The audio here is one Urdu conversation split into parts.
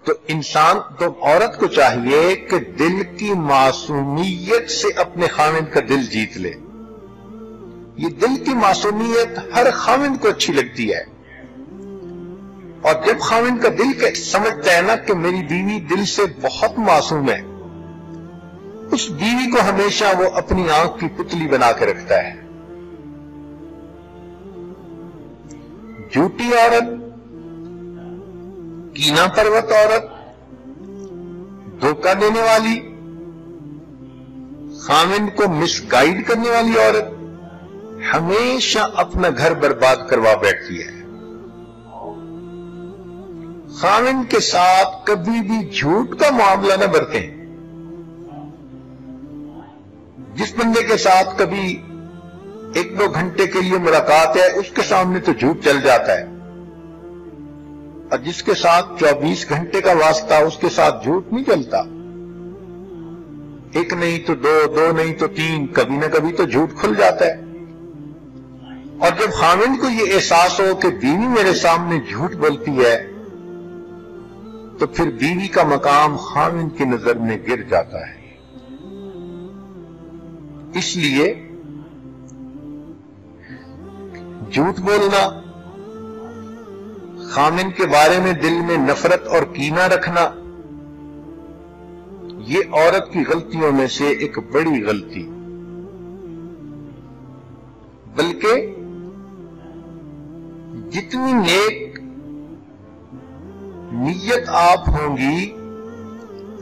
تو عورت کو چاہیے کہ دل کی معصومیت سے اپنے خاوند کا دل جیت لے. یہ دل کی معصومیت ہر خاوند کو اچھی لگتی ہے، اور جب خاوند کا دل سمجھتا ہے نا کہ میری بیوی دل سے بہت معصوم ہے، اس بیوی کو ہمیشہ وہ اپنی آنکھ کی پتلی بنا کے رکھتا ہے. جھوٹی عورت، کینہ پرست عورت، دھوکہ دینے والی، خاوند کو مس گائیڈ کرنے والی عورت ہمیشہ اپنا گھر برباد کروا بیٹھتی ہے. خاوند کے ساتھ کبھی بھی جھوٹ کا معاملہ نہ برتیں. جس بندے کے ساتھ کبھی 1-2 گھنٹے کے لیے ملاقات ہے، اس کے سامنے تو جھوٹ چل جاتا ہے، اور جس کے ساتھ 24 گھنٹے کا واسطہ، اس کے ساتھ جھوٹ نہیں چلتا. 1 نہیں تو 2، 2 نہیں تو 3، کبھی نہ کبھی تو جھوٹ کھل جاتا ہے. اور جب خاوند کو یہ احساس ہو کہ بیوی میرے سامنے جھوٹ بولتی ہے، تو پھر بیوی کا مقام خاوند کی نظر میں گر جاتا ہے. اس لیے جھوٹ بولنا، خاوند کے بارے میں دل میں نفرت اور کینہ رکھنا، یہ عورت کی غلطیوں میں سے ایک بڑی غلطی. بلکہ جتنی نیک نیت آپ ہوں گی،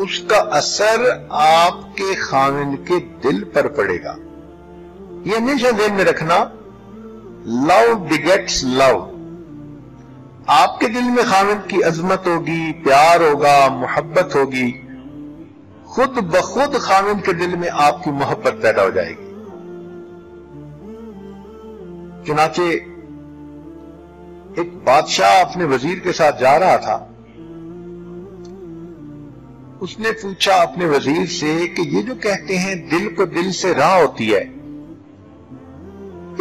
اس کا اثر آپ کے خاوند کے دل پر پڑے گا. یہ ہمیشہ ذہن میں رکھنا، لو بگیٹس لو. آپ کے دل میں خاوند کی عظمت ہوگی، پیار ہوگا، محبت ہوگی، خود بخود خاوند کے دل میں آپ کی محبت پیدا ہو جائے گی. چنانچہ ایک بادشاہ اپنے وزیر کے ساتھ جا رہا تھا. اس نے پوچھا اپنے وزیر سے کہ یہ جو کہتے ہیں دل کو دل سے راہ ہوتی ہے،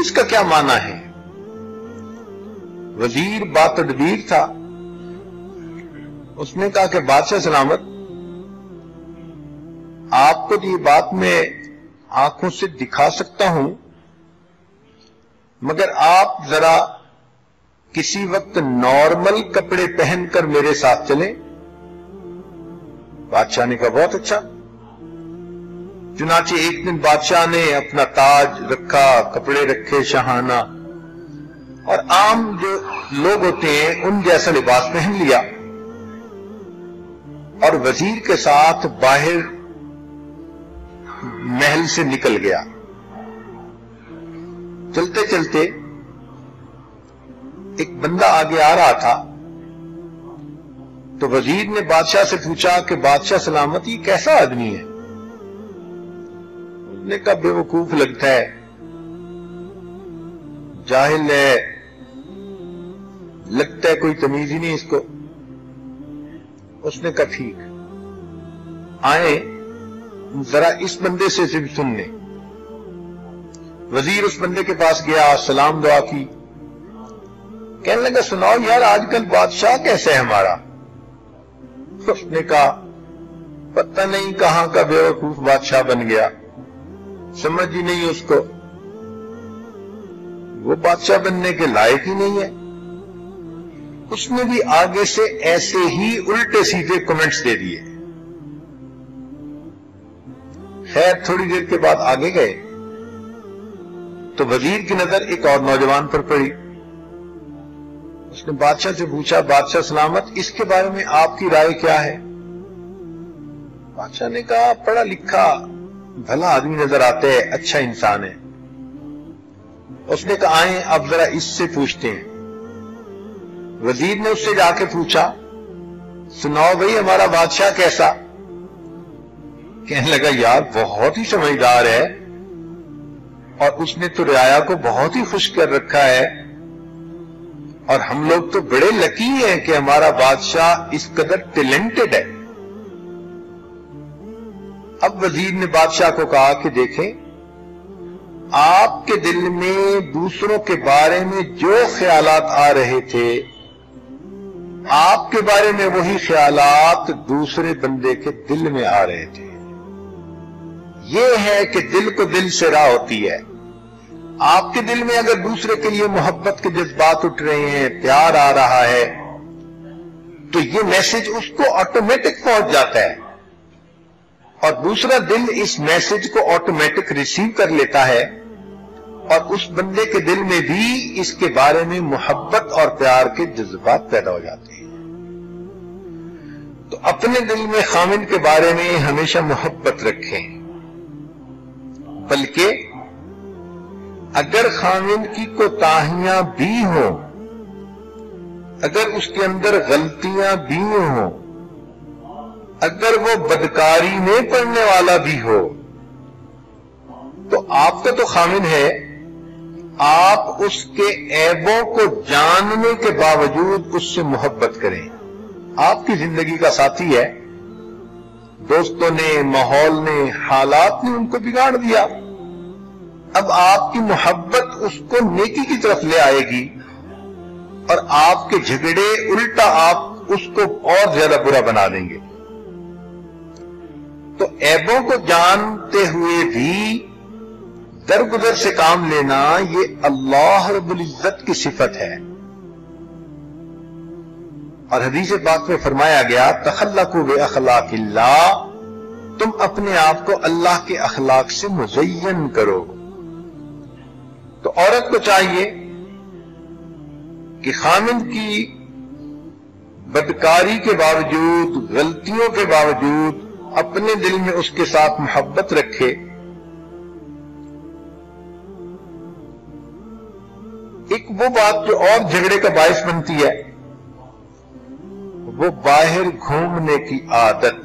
اس کا کیا معنی ہے؟ وزیر با تدبیر تھا. اس نے کہا کہ بادشاہ سلامت، آپ کو یہ بات میں آنکھوں سے دکھا سکتا ہوں، مگر آپ ذرا کسی وقت نارمل کپڑے پہن کر میرے ساتھ چلیں. بادشاہ نے کہا بہت اچھا. چنانچہ ایک دن بادشاہ نے اپنا تاج رکھا، کپڑے رکھے شاہانہ، اور عام جو لوگ ہوتے ہیں ان جیسا لباس پہن لیا، اور وزیر کے ساتھ باہر محل سے نکل گیا. چلتے چلتے ایک بندہ آگے آ رہا تھا، تو وزیر نے بادشاہ سے پوچھا کہ بادشاہ سلامت، یہ کیسا آدمی ہے؟ اس نے کہا بے وقوف لگتا ہے، جاہل ہے، لگتا ہے کوئی تمیز ہی نہیں اس کو. اس نے کہا ٹھیک، آئیں ذرا اس بندے سے سن لیں. وزیر اس بندے کے پاس گیا، سلام دعا کی، کہنے لگا سناؤ یار آج کل بادشاہ کیسے ہے ہمارا؟ اس نے کہا پتہ نہیں کہاں کا بے وقوف بادشاہ بن گیا، سمجھ ہی نہیں اس کو، وہ بادشاہ بننے کے لائق ہی نہیں ہے. اس نے بھی آگے سے ایسے ہی الٹے سیدھے کمنٹس دے دیے. خیر تھوڑی دیر کے بعد آگے گئے تو وزیر کی نظر ایک اور نوجوان پر پڑی. اس نے بادشاہ سے پوچھا بادشاہ سلامت، اس کے بارے میں آپ کی رائے کیا ہے؟ بادشاہ نے کہا پڑھا لکھا بھلا آدمی نظر آتا ہے، اچھا انسان ہے. اس نے کہا آئیں اب ذرا اس سے پوچھتے ہیں. وزیر نے اس سے جا کے پوچھا سناؤ بھئی ہمارا بادشاہ کیسا؟ کہنے لگا یار بہت ہی سمجھدار ہے، اور اس نے تو رعایا کو بہت ہی خوش کر رکھا ہے، اور ہم لوگ تو بڑے لکی ہیں کہ ہمارا بادشاہ اس قدر ٹیلنٹڈ ہے. اب وزیر نے بادشاہ کو کہا کہ دیکھیں آپ کے دل میں دوسروں کے بارے میں جو خیالات آ رہے تھے آپ کے بارے میں وہی خیالات دوسرے بندے کے دل میں آ رہے تھے. یہ ہے کہ دل کو دل سے راہ ہوتی ہے. آپ کے دل میں اگر دوسرے کے لیے محبت کے جذبات اٹھ رہے ہیں، پیار آ رہا ہے، تو یہ میسج اس کو آٹومیٹک پہنچ جاتا ہے، اور دوسرا دل اس میسج کو آٹومیٹک ریسیو کر لیتا ہے، اور اس بندے کے دل میں بھی اس کے بارے میں محبت اور پیار کے جذبات پیدا ہو جاتے ہیں. تو اپنے دل میں خامن کے بارے میں ہمیشہ محبت رکھیں، بلکہ اگر خامن کی کوتاہیاں بھی ہوں، اگر اس کے اندر غلطیاں بھی ہوں، اگر وہ بدکاری میں پڑنے والا بھی ہو، تو آپ کا تو خامن ہے. آپ اس کے عیبوں کو جاننے کے باوجود اس سے محبت کریں. آپ کی زندگی کا ساتھی ہے، دوستوں نے، ماحول نے، حالات نے ان کو بگاڑ دیا. اب آپ کی محبت اس کو نیکی کی طرف لے آئے گی، اور آپ کے جھگڑے الٹا آپ اس کو اور زیادہ برا بنا دیں گے. تو عیبوں کو جانتے ہوئے بھی درگزر سے کام لینا، یہ اللہ رب العزت کی صفت ہے. اور حدیث پاک میں فرمایا گیا، تخلقوا باخلاق اللہ، تم اپنے آپ کو اللہ کے اخلاق سے مزین کرو. تو عورت کو چاہیے کہ خامن کی بدکاری کے باوجود، غلطیوں کے باوجود اپنے دل میں اس کے ساتھ محبت رکھے. ایک وہ بات جو اور جھگڑے کا باعث بنتی ہے، وہ باہر گھومنے کی عادت.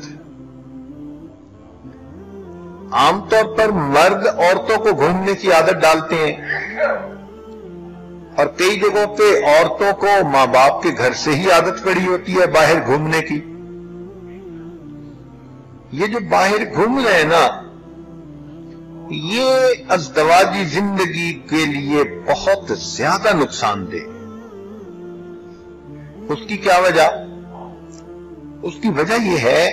عام طور پر مرد عورتوں کو گھومنے کی عادت ڈالتے ہیں، اور کئی جگہوں پہ عورتوں کو ماں باپ کے گھر سے ہی عادت پڑی ہوتی ہے باہر گھومنے کی. یہ جو باہر گھوم رہے ہیں نا، یہ ازدواجی زندگی کے لیے بہت زیادہ نقصان دہ. اس کی کیا وجہ؟ اس کی وجہ یہ ہے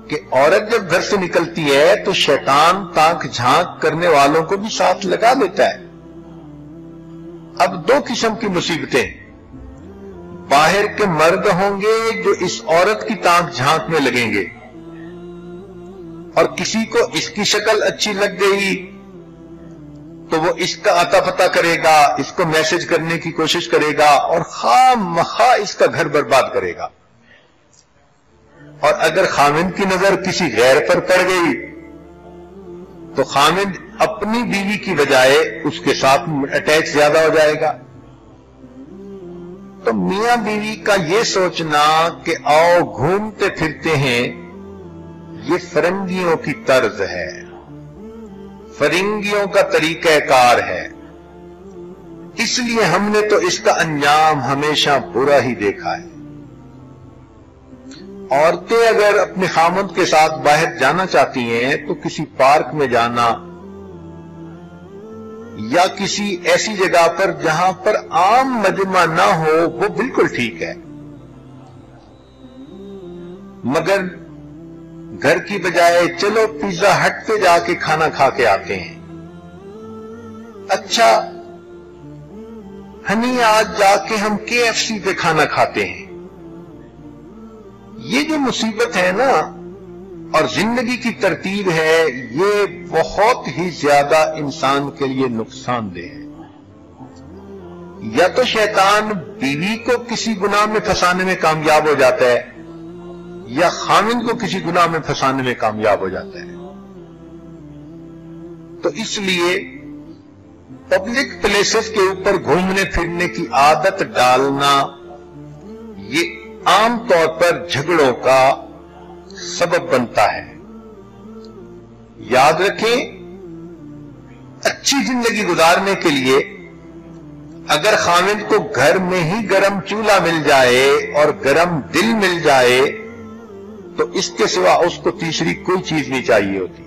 کہ عورت جب گھر سے نکلتی ہے تو شیطان تانک جھانک کرنے والوں کو بھی ساتھ لگا دیتا ہے. اب دو قسم کی مصیبتیں، باہر کے مرد ہوں گے جو اس عورت کی تانک جھانک میں لگیں گے، اور کسی کو اس کی شکل اچھی لگ گئی تو وہ اس کا عطا پتہ کرے گا، اس کو میسج کرنے کی کوشش کرے گا، اور خواہ مخواہ اس کا گھر برباد کرے گا. اور اگر خامن کی نظر کسی غیر پر پڑ گئی تو خامن اپنی بیوی کی بجائے اس کے ساتھ اٹیچ زیادہ ہو جائے گا. تو میاں بیوی کا یہ سوچنا کہ آؤ گھومتے پھرتے ہیں، یہ فرنگیوں کی طرز ہے، فرنگیوں کا طریقہ کار ہے. اس لیے ہم نے تو اس کا انجام ہمیشہ برا ہی دیکھا ہے. عورتیں اگر اپنے خامند کے ساتھ باہر جانا چاہتی ہیں تو کسی پارک میں جانا، یا کسی ایسی جگہ پر جہاں پر عام مجمع نہ ہو، وہ بالکل ٹھیک ہے. مگر گھر کی بجائے چلو پیزا ہٹ پہ جا کے کھانا کھا کے آتے ہیں، اچھا ہنی آج جا کے ہم KFC پہ کھانا کھاتے ہیں. یہ جو مصیبت ہے نا، اور زندگی کی ترتیب ہے، یہ بہت ہی زیادہ انسان کے لیے نقصان دہ ہے. یا تو شیطان بیوی کو کسی گناہ میں پھنسانے میں کامیاب ہو جاتا ہے، یا خامن کو کسی گناہ میں پھنسانے میں کامیاب ہو جاتا ہے. تو اس لیے پبلک پلیسز کے اوپر گھومنے پھرنے کی عادت ڈالنا، یہ عام طور پر جھگڑوں کا سبب بنتا ہے. یاد رکھیں، اچھی زندگی گزارنے کے لیے اگر خامن کو گھر میں ہی گرم چولہا مل جائے اور گرم دل مل جائے تو اس کے سوا اس کو تیسری کوئی چیز نہیں چاہیے ہوتی.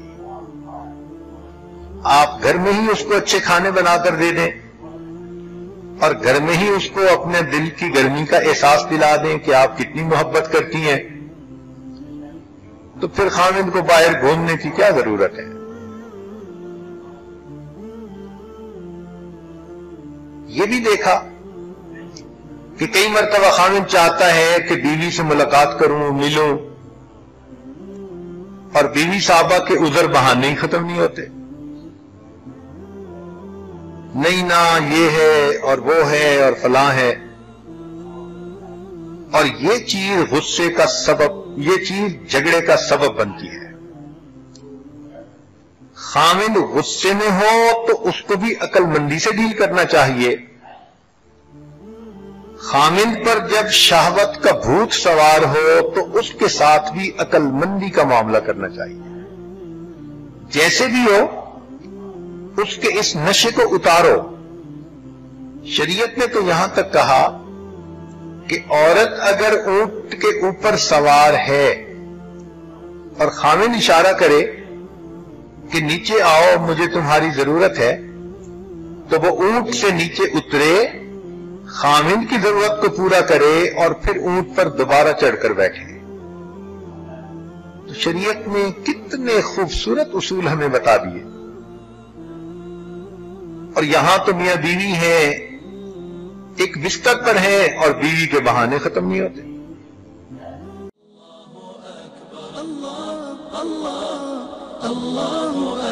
آپ گھر میں ہی اس کو اچھے کھانے بنا کر دے دیں، اور گھر میں ہی اس کو اپنے دل کی گرمی کا احساس دلا دیں کہ آپ کتنی محبت کرتی ہیں، تو پھر خامد کو باہر گھومنے کی کیا ضرورت ہے؟ یہ بھی دیکھا کہ کئی مرتبہ خامد چاہتا ہے کہ بیوی سے ملاقات کروں، ملوں، اور بیوی صاحبہ کے عذر بہانے ہی ختم نہیں ہوتے، نہیں نا یہ ہے اور وہ ہے اور فلاں ہے، اور یہ چیز غصے کا سبب، یہ چیز جھگڑے کا سبب بنتی ہے۔ خامد غصے میں ہو تو اس کو بھی عقل مندی سے ڈیل کرنا چاہیے۔ خامد پر جب شہوت کا بھوت سوار ہو تو اس کے ساتھ بھی عقل مندی کا معاملہ کرنا چاہیے۔ جیسے بھی ہو اس کے اس نشے کو اتارو۔ شریعت نے تو یہاں تک کہا کہ عورت اگر اونٹ کے اوپر سوار ہے اور خامد اشارہ کرے کہ نیچے آؤ مجھے تمہاری ضرورت ہے، تو وہ اونٹ سے نیچے اترے، خامد کی ضرورت کو پورا کرے اور پھر اونٹ پر دوبارہ چڑھ کر بیٹھے۔ تو شریعت نے کتنے خوبصورت اصول ہمیں بتا دیے، اور یہاں تو میاں بیوی ہیں، ایک بستر پر ہیں اور بیوی کے بہانے ختم نہیں ہوتے۔ اللہ